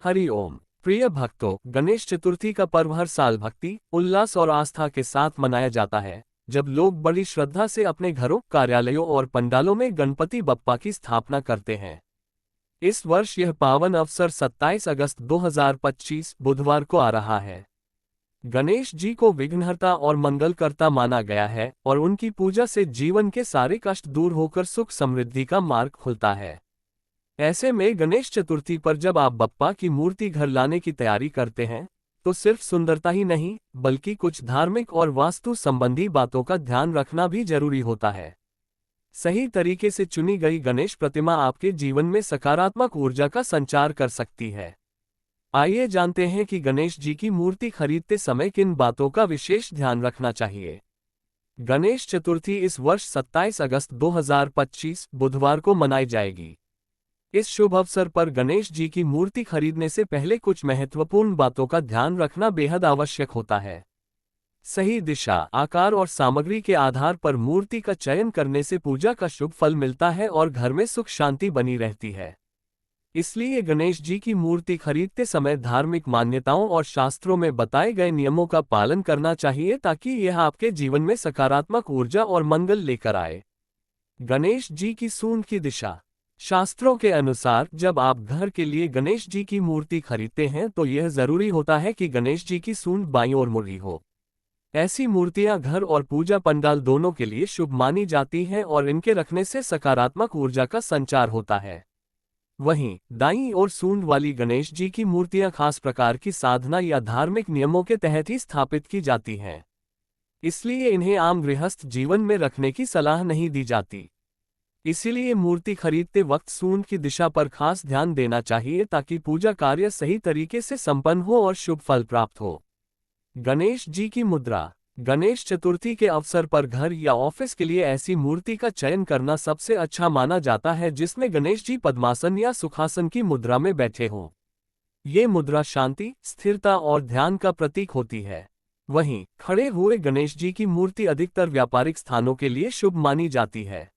हरि ओम। प्रिय भक्तों, गणेश चतुर्थी का पर्व हर साल भक्ति, उल्लास और आस्था के साथ मनाया जाता है, जब लोग बड़ी श्रद्धा से अपने घरों, कार्यालयों और पंडालों में गणपति बप्पा की स्थापना करते हैं। इस वर्ष यह पावन अवसर 27 अगस्त 2025 बुधवार को आ रहा है। गणेश जी को विघ्नहर्ता और मंगलकर्ता माना गया है और उनकी पूजा से जीवन के सारे कष्ट दूर होकर सुख समृद्धि का मार्ग खुलता है। ऐसे में गणेश चतुर्थी पर जब आप बप्पा की मूर्ति घर लाने की तैयारी करते हैं, तो सिर्फ सुंदरता ही नहीं, बल्कि कुछ धार्मिक और वास्तु संबंधी बातों का ध्यान रखना भी जरूरी होता है। सही तरीके से चुनी गई गणेश प्रतिमा आपके जीवन में सकारात्मक ऊर्जा का संचार कर सकती है। आइए जानते हैं कि गणेश जी की मूर्ति खरीदते समय किन बातों का विशेष ध्यान रखना चाहिए। गणेश चतुर्थी इस वर्ष 27 अगस्त 2025 बुधवार को मनाई जाएगी। इस शुभ अवसर पर गणेश जी की मूर्ति खरीदने से पहले कुछ महत्वपूर्ण बातों का ध्यान रखना बेहद आवश्यक होता है। सही दिशा, आकार और सामग्री के आधार पर मूर्ति का चयन करने से पूजा का शुभ फल मिलता है और घर में सुख शांति बनी रहती है। इसलिए गणेश जी की मूर्ति खरीदते समय धार्मिक मान्यताओं और शास्त्रों में बताए गए नियमों का पालन करना चाहिए, ताकि यह आपके जीवन में सकारात्मक ऊर्जा और मंगल लेकर आए। गणेश जी की सूंड की दिशा। शास्त्रों के अनुसार जब आप घर के लिए गणेश जी की मूर्ति खरीदते हैं, तो यह जरूरी होता है कि गणेश जी की सूंड बाईं ओर मुड़ी हो। ऐसी मूर्तियां घर और पूजा पंडाल दोनों के लिए शुभ मानी जाती हैं और इनके रखने से सकारात्मक ऊर्जा का संचार होता है। वहीं दाईं ओर सूंड वाली गणेश जी की मूर्तियां खास प्रकार की साधना या धार्मिक नियमों के तहत ही स्थापित की जाती हैं। इसलिए इन्हें आम गृहस्थ जीवन में रखने की सलाह नहीं दी जाती। इसीलिए मूर्ति खरीदते वक्त सूंड की दिशा पर खास ध्यान देना चाहिए, ताकि पूजा कार्य सही तरीके से संपन्न हो और शुभ फल प्राप्त हो। गणेश जी की मुद्रा। गणेश चतुर्थी के अवसर पर घर या ऑफिस के लिए ऐसी मूर्ति का चयन करना सबसे अच्छा माना जाता है जिसमें गणेश जी पद्मासन या सुखासन की मुद्रा में बैठे हों। ये मुद्रा शांति, स्थिरता और ध्यान का प्रतीक होती है। वहीं खड़े हुए गणेश जी की मूर्ति अधिकतर व्यापारिक स्थानों के लिए शुभ मानी जाती है।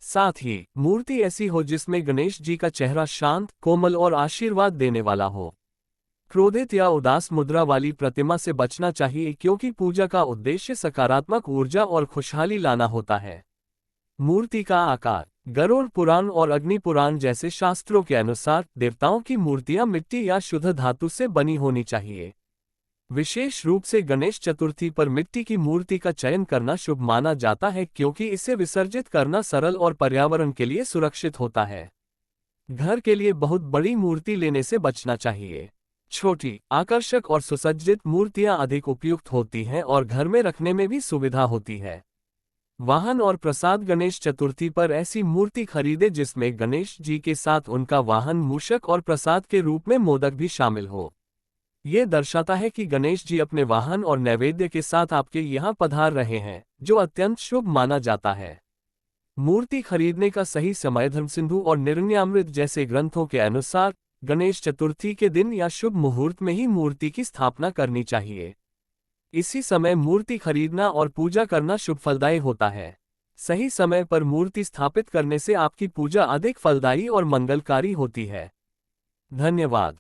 साथ ही मूर्ति ऐसी हो जिसमें गणेश जी का चेहरा शांत, कोमल और आशीर्वाद देने वाला हो। क्रोधित या उदास मुद्रा वाली प्रतिमा से बचना चाहिए, क्योंकि पूजा का उद्देश्य सकारात्मक ऊर्जा और खुशहाली लाना होता है। मूर्ति का आकार। गरुड़ पुराण और अग्नि पुराण जैसे शास्त्रों के अनुसार देवताओं की मूर्तियां मिट्टी या शुद्ध धातु से बनी होनी चाहिए। विशेष रूप से गणेश चतुर्थी पर मिट्टी की मूर्ति का चयन करना शुभ माना जाता है, क्योंकि इसे विसर्जित करना सरल और पर्यावरण के लिए सुरक्षित होता है। घर के लिए बहुत बड़ी मूर्ति लेने से बचना चाहिए। छोटी, आकर्षक और सुसज्जित मूर्तियां अधिक उपयुक्त होती हैं और घर में रखने में भी सुविधा होती है। वाहन और प्रसाद। गणेश चतुर्थी पर ऐसी मूर्ति खरीदे जिसमें गणेश जी के साथ उनका वाहन मूषक और प्रसाद के रूप में मोदक भी शामिल हो। ये दर्शाता है कि गणेश जी अपने वाहन और नैवेद्य के साथ आपके यहाँ पधार रहे हैं, जो अत्यंत शुभ माना जाता है। मूर्ति खरीदने का सही समय। धर्मसिंधु और निर्णयामृत जैसे ग्रंथों के अनुसार गणेश चतुर्थी के दिन या शुभ मुहूर्त में ही मूर्ति की स्थापना करनी चाहिए। इसी समय मूर्ति खरीदना और पूजा करना शुभ फलदायी होता है। सही समय पर मूर्ति स्थापित करने से आपकी पूजा अधिक फलदायी और मंगलकारी होती है। धन्यवाद।